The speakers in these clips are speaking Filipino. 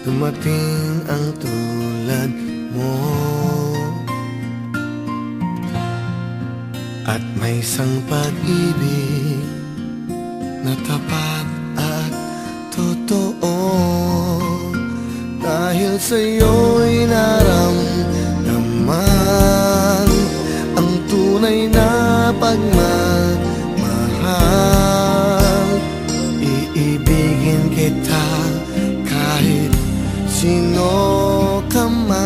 dumating ang tulad mo. At may isang pag-ibig na tapat at totoo. Dahil sa'yo'y naramdaman ang tunay na pagmamahal. Iibigin kita kahit sino ka man.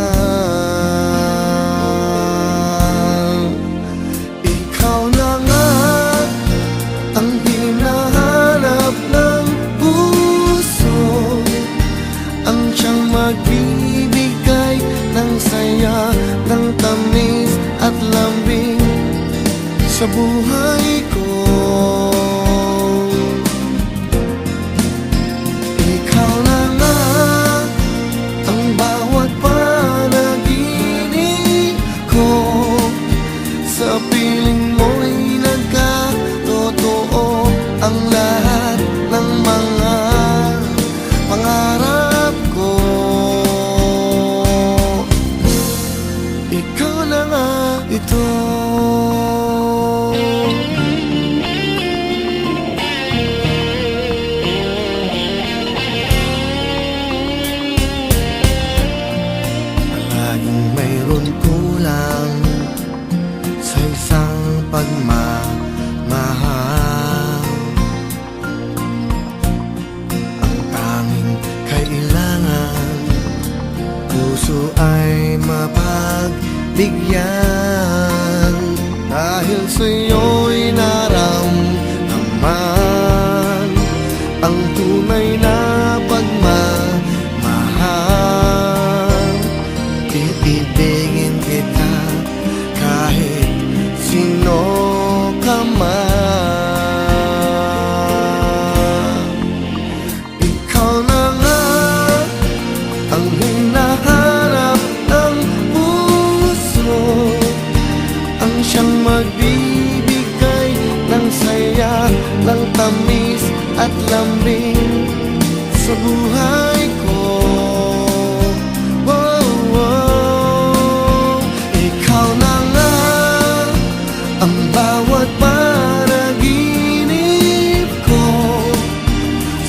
Ikaw na nga ang hinahanap ng puso, ang siyang magbibigay ng saya, ng tamis at lambing sa buhay ko. Ikaw na nga ang bawat panaginip ko, sa piling mo'y nagkatotoo ang lahat ng mga pangarap ko. Ikaw na nga ito. Palaging mayroon kulang sa isang pagmamahal. Ang tanging kailangan, puso ay mapagbigyan. Dahil sa'yo'y naramdaman ang tunay na pagmamahal. Iibigin kita kahit sino ka man. Ikaw na nga ang hinahanap ng puso, ang siyang magbibigay ng saya, ng tamis at lambing sa buhay ko. Oh, oh. Ikaw na nga ang bawat panaginip ko,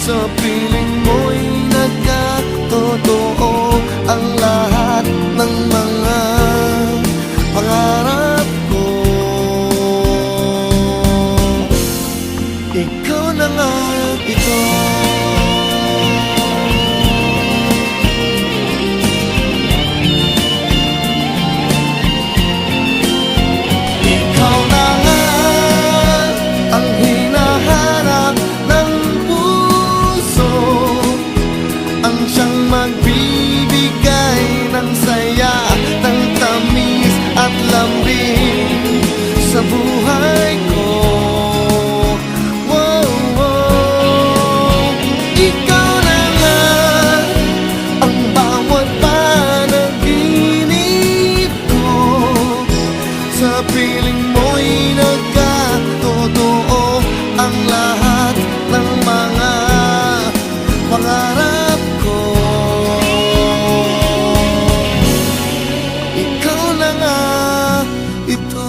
sa piling mo'y nagkatotoo ang lahat ng mga pangarap ko. Ikaw na nga ito. Ikaw na nga ang hinahanap ng puso, ang siyang magbibigay ng saya, ng tamis at lambing sa buhay ko. Wow, wow. Ikaw na nga ang bawat panaginip ko, sa piling mo'y nagkatotoo ang lahat ng mga pangarap ko. Ikaw na nga ito.